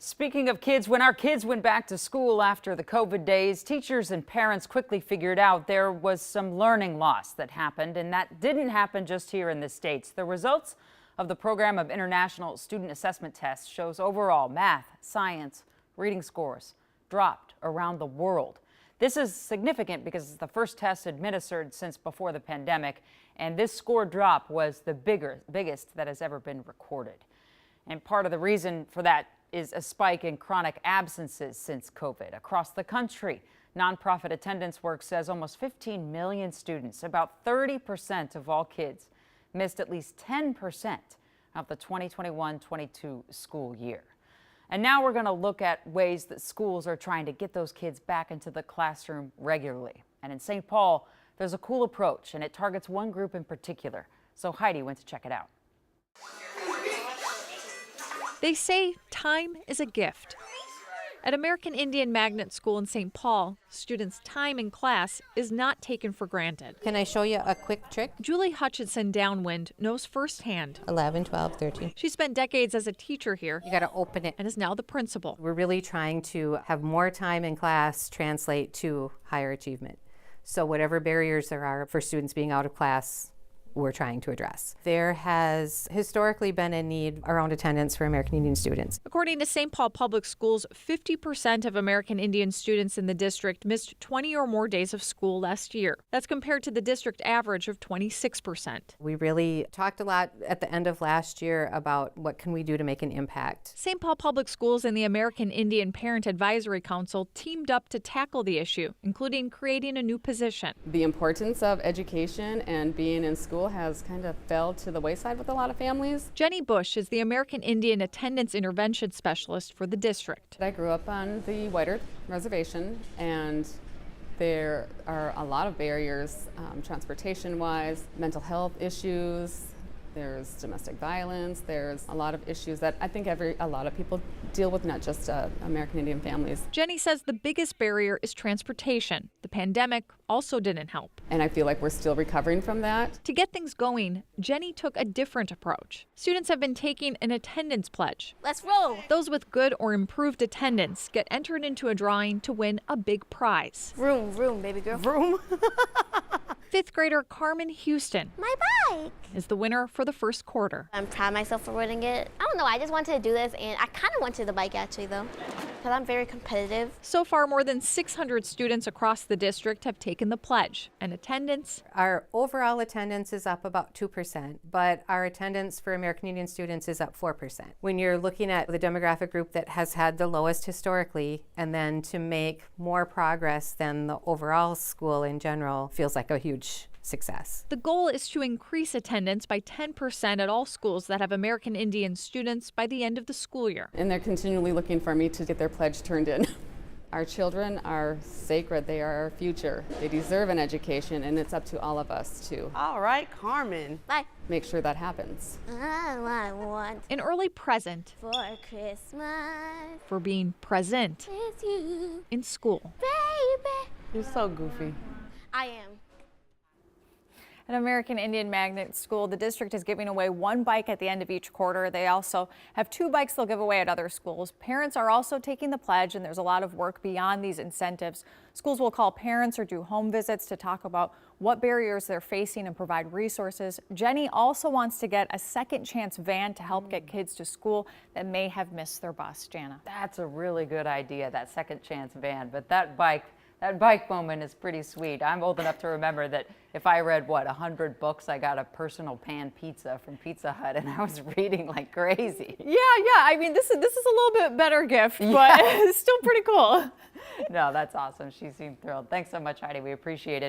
Speaking of kids, when our kids went back to school after the COVID days, teachers and parents quickly figured out there was some learning loss that happened, and that didn't happen just here in the States. The results of the Program of International Student Assessment Tests shows overall math, science, reading scores dropped around the world. This is significant because it's the first test administered since before the pandemic, and this score drop was the biggest that has ever been recorded. And part of the reason for that is a spike in chronic absences since COVID. Across the country, nonprofit attendance work says almost 15 million students, about 30% of all kids, missed at least 10% of the 2021-22 school year. And now we're going to look at ways that schools are trying to get those kids back into the classroom regularly. And in St. Paul, there's a cool approach, and it targets one group in particular. So Heidi went to check it out. They say time is a gift. At American Indian Magnet School in St. Paul, students' time in class is not taken for granted. Can I show you a quick trick? Julie Hutchinson Downwind knows firsthand. 11, 12, 13. She spent decades as a teacher here You got to open it. and is now the principal. We're really trying to have more time in class translate to higher achievement. So whatever barriers there are for students being out of class, we're trying to address. There has historically been a need around attendance for American Indian students. According to St. Paul Public Schools, 50% of American Indian students in the district missed 20 or more days of school last year. That's compared to the district average of 26%. We really talked a lot at the end of last year about what can we do to make an impact. St. Paul Public Schools and the American Indian Parent Advisory Council teamed up to tackle the issue, including creating a new position. The importance of education and being in school has kind of fell to the wayside with a lot of families. Jenny Bush is the American Indian Attendance Intervention Specialist for the district. I grew up on the White Earth Reservation, and there are a lot of barriers, transportation-wise, mental health issues. There's domestic violence. There's a lot of issues that I think a lot of people deal with, not just American Indian families. Jenny says the biggest barrier is transportation. The pandemic also didn't help. And I feel like we're still recovering from that. To get things going, Jenny took a different approach. Students have been taking an attendance pledge. Let's roll. Those with good or improved attendance get entered into a drawing to win a big prize. Vroom, vroom, baby girl. Vroom. Fifth grader Carmen Houston My bike. is the winner for the first quarter. I'm proud of myself for winning it. I don't know, I just wanted to do this, and I kind of wanted the bike actually though, because I'm very competitive. So far, more than 600 students across the district have taken the pledge, and attendance Our overall attendance is up about 2%, but our attendance for American Indian students is up 4%. When you're looking at the demographic group that has had the lowest historically, and then to make more progress than the overall school in general feels like a huge success. The goal is to increase attendance by 10% at all schools that have American Indian students by the end of the school year. And they're continually looking for me to get their pledge turned in. Our children are sacred. They are our future. They deserve an education, and it's up to all of us to All right, Carmen. Bye. make sure that happens. I want An early present for Christmas for being present is you, in school. baby. You're so goofy. I am. At American Indian Magnet School, the district is giving away one bike at the end of each quarter. They also have 2 bikes they'll give away at other schools. Parents are also taking the pledge, and there's a lot of work beyond these incentives. Schools will call parents or do home visits to talk about what barriers they're facing and provide resources. Jenny also wants to get a second chance van to help get kids to school that may have missed their bus. Jana. That's a really good idea, that second chance van. But that bike moment is pretty sweet. I'm old enough to remember that if I read, 100 books, I got a personal pan pizza from Pizza Hut, and I was reading like crazy. Yeah. I mean, this is a little bit better gift, but it's still pretty cool. No, that's awesome. She seemed thrilled. Thanks so much, Heidi. We appreciate it.